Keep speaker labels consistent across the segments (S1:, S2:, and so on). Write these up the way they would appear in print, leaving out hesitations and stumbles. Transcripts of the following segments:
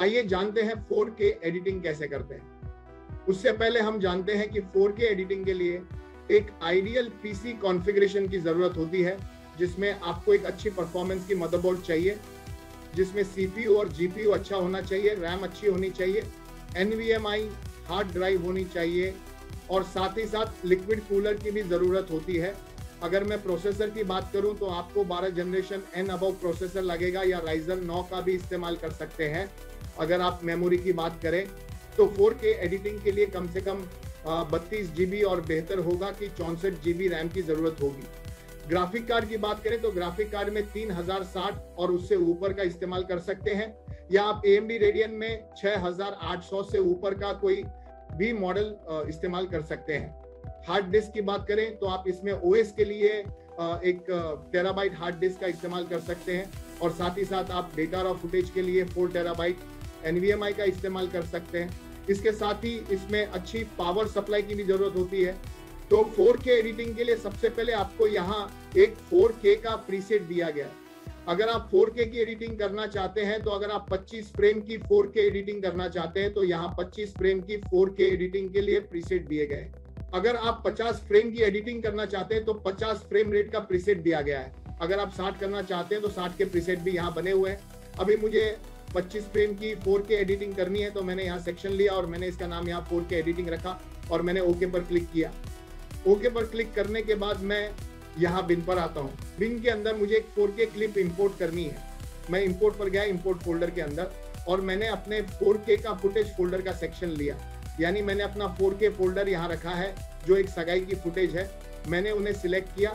S1: आइए जानते हैं 4K एडिटिंग कैसे करते हैं। उससे पहले हम जानते हैं कि 4K एडिटिंग के लिए एक आइडियल पीसी कॉन्फ़िगरेशन की जरूरत होती है, जिसमें आपको एक अच्छी परफॉर्मेंस की मदरबोर्ड चाहिए, जिसमें CPU और GPU अच्छा होना चाहिए, रैम अच्छी होनी चाहिए, NVMe हार्ड ड्राइव होनी चाहिए और साथ ही साथ लिक्विड कूलर की भी ज़रूरत होती है। अगर मैं प्रोसेसर की बात करूं तो आपको 12 जनरेशन एंड अबव प्रोसेसर लगेगा या Ryzen 9 का भी इस्तेमाल कर सकते हैं। अगर आप मेमोरी की बात करें तो 4K एडिटिंग के लिए कम से कम 32 GB और बेहतर होगा कि 64 GB रैम की ज़रूरत होगी। ग्राफिक कार्ड की बात करें तो ग्राफिक कार्ड में 3060 और उससे ऊपर का इस्तेमाल कर सकते हैं, या आप AMD रेडियन में 6800 से ऊपर का कोई भी मॉडल इस्तेमाल कर सकते हैं। हार्ड डिस्क की बात करें तो आप इसमें OS के लिए एक टेराबाइट हार्ड डिस्क का इस्तेमाल कर सकते हैं और साथ ही साथ आप डेटा और फुटेज के लिए 4 टेराबाइट NVMe का इस्तेमाल कर सकते हैं। इसके साथ ही इसमें अच्छी पावर सप्लाई की भी जरूरत होती है। तो 4K एडिटिंग के लिए सबसे पहले आपको यहाँ एक 4K का प्रीसेट दिया गया है। अगर आप 4K की एडिटिंग करना चाहते हैं तो अगर आप 25 फ्रेम की 4K एडिटिंग करना चाहते हैं तो यहाँ 25 फ्रेम की 4K एडिटिंग के लिए प्रीसेट दिए गए। अगर आप 50 फ्रेम की एडिटिंग करना चाहते हैं तो 50 फ्रेम रेट का प्रीसेट दिया गया है। अगर आप 60 करना चाहते हैं तो 60 के प्रीसेट भी यहाँ बने हुए हैं। अभी मुझे 25 फ्रेम की 4K एडिटिंग करनी है तो मैंने यहाँ सेक्शन लिया और मैंने इसका नाम यहाँ 4K एडिटिंग रखा और मैंने ओके पर क्लिक किया। ओके पर क्लिक करने के बाद मैं यहाँ बिन पर आता हूँ। बिन के अंदर मुझे एक 4K क्लिप इंपोर्ट करनी है। मैं इंपोर्ट पर गया, इंपोर्ट फोल्डर के अंदर, और मैंने अपने 4K का फुटेज फोल्डर का सेक्शन लिया। यानी मैंने अपना 4K फोल्डर यहाँ रखा है जो एक सगाई की फुटेज है, मैंने उन्हें सिलेक्ट किया।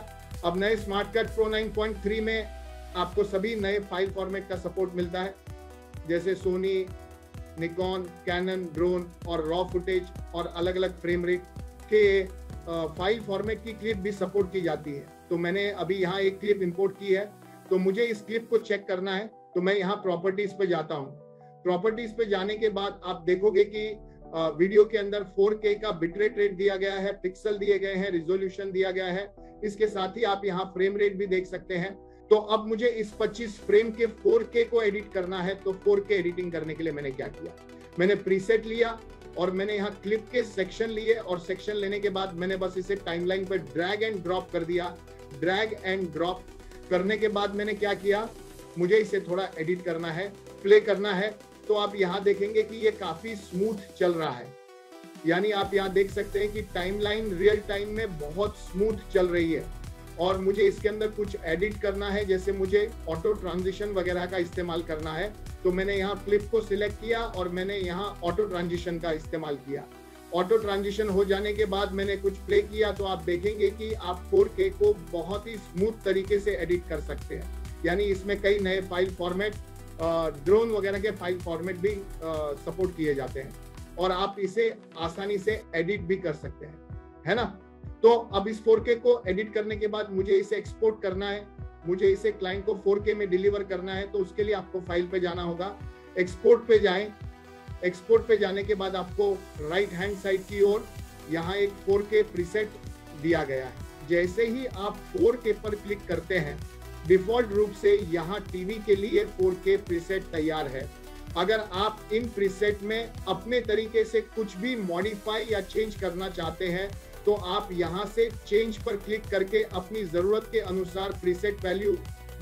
S1: अब नए स्मार्ट कट प्रो 9.3 में आपको सभी नए फाइल फॉर्मेट का सपोर्ट मिलता है, जैसे सोनी, निकॉन, कैनन, ड्रोन और रॉ फुटेज और अलग अलग फ्रेम रेट के फाइल फॉर्मेट की क्लिप भी सपोर्ट की जाती है। तो मैंने अभी यहाँ एक क्लिप इंपोर्ट की है, तो मुझे इस क्लिप को चेक करना है तो मैं यहाँ प्रॉपर्टीज पे जाता हूँ। प्रॉपर्टीज पे जाने के बाद आप देखोगे कि वीडियो के अंदर 4K का बिटरेट रेट दिया गया है, पिक्सल दिए गए हैं, रिजोल्यूशन दिया गया है। इसके साथ ही आप यहाँ फ्रेम रेट भी देख सकते हैं। तो अब मुझे इस 25 फ्रेम के 4K को एडिट करना है। तो 4K एडिटिंग करने के लिए मैंने क्या किया, मैंने प्रीसेट लिया और मैंने यहाँ क्लिप के सेक्शन लिए और सेक्शन लेने के बाद मैंने बस इसे टाइमलाइन पर ड्रैग एंड ड्रॉप कर दिया। ड्रैग एंड ड्रॉप करने के बाद मैंने क्या किया, मुझे इसे थोड़ा एडिट करना है, प्ले करना है। तो आप यहाँ देखेंगे कि ये काफी स्मूथ चल रहा है। यानी आप यहाँ देख सकते हैं कि टाइमलाइन रियल टाइम में बहुत स्मूथ चल रही है। और मुझे इसके अंदर कुछ एडिट करना है, जैसे मुझे ऑटो ट्रांजिशन वगैरह का इस्तेमाल करना है, तो मैंने यहाँ क्लिप को सिलेक्ट किया और मैंने यहाँ ऑटो ट्रांजिशन का इस्तेमाल किया। ऑटो ट्रांजिशन हो जाने के बाद मैंने कुछ प्ले किया तो आप देखेंगे कि आप 4K को बहुत ही स्मूथ तरीके से एडिट कर सकते हैं। यानी इसमें कई नए फाइल फॉर्मेट, ड्रोन वगैरह के फाइल फॉर्मेट भी सपोर्ट किए जाते हैं और आप इसे आसानी से एडिट भी कर सकते हैं, है ना। तो अब इस 4K को एडिट करने के बाद मुझे इसे एक्सपोर्ट करना है, मुझे इसे क्लाइंट को 4K में डिलीवर करना है। तो उसके लिए आपको फाइल पे जाना होगा, एक्सपोर्ट पे जाएं। एक्सपोर्ट पे जाने के बाद आपको राइट हैंड साइड की ओर यहाँ एक 4K प्रीसेट दिया गया है। जैसे ही आप 4K पर क्लिक करते हैं, डिफॉल्ट रूप से यहाँ टीवी के लिए 4K प्रीसेट तैयार है। अगर आप इन प्रीसेट में अपने तरीके से कुछ भी मॉडिफाई या चेंज करना चाहते हैं तो आप यहाँ से चेंज पर क्लिक करके अपनी जरूरत के अनुसार प्रीसेट वैल्यू,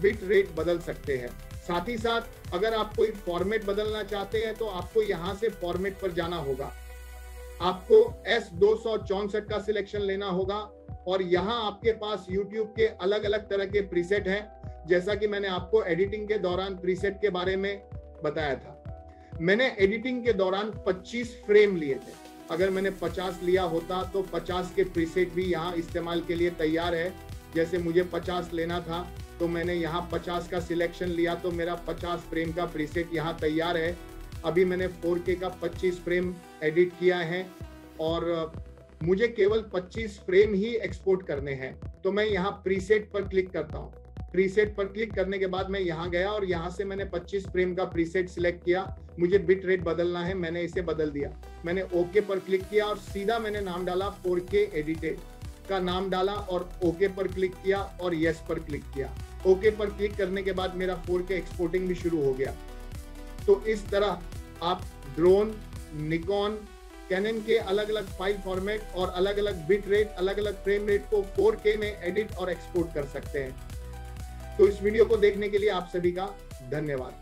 S1: बिट रेट बदल सकते हैं। साथ ही साथ अगर आप कोई फॉर्मेट बदलना चाहते हैं तो आपको यहाँ से फॉर्मेट पर जाना होगा। आपको S264 का सिलेक्शन लेना होगा और यहाँ आपके पास YouTube के अलग अलग तरह के प्रीसेट हैं, जैसा कि मैंने आपको एडिटिंग के दौरान प्रीसेट के बारे में बताया था। मैंने एडिटिंग के दौरान 25 फ्रेम लिए थे। अगर मैंने 50 लिया होता तो 50 के प्रीसेट भी यहाँ इस्तेमाल के लिए तैयार है। जैसे मुझे 50 लेना था तो मैंने यहाँ 50 का सिलेक्शन लिया तो मेरा 50 फ्रेम का प्रीसेट यहाँ तैयार है। अभी मैंने 4K का 25 फ्रेम एडिट किया है और मुझे केवल 25 फ्रेम ही एक्सपोर्ट करने हैं। तो मैं यहाँ प्रीसेट पर क्लिक करता हूँ। प्रीसेट पर क्लिक करने के बाद मैं यहाँ गया और यहाँ से मैंने 25 फ्रेम का प्रीसेट सिलेक्ट किया। मुझे बिट रेट बदलना है, मैंने इसे बदल दिया। मैंने ओके पर क्लिक किया और सीधा मैंने नाम डाला 4K एडिटेड का नाम डाला और ओके पर क्लिक किया और यस पर क्लिक किया। ओके पर क्लिक करने के बाद मेरा 4K एक्सपोर्टिंग भी शुरू हो गया। तो इस तरह आप ड्रोन, निकॉन, कैनन के अलग अलग फाइल फॉर्मेट और अलग अलग बिट रेट, अलग अलग फ्रेम रेट को 4K में एडिट और एक्सपोर्ट कर सकते हैं। तो इस वीडियो को देखने के लिए आप सभी का धन्यवाद।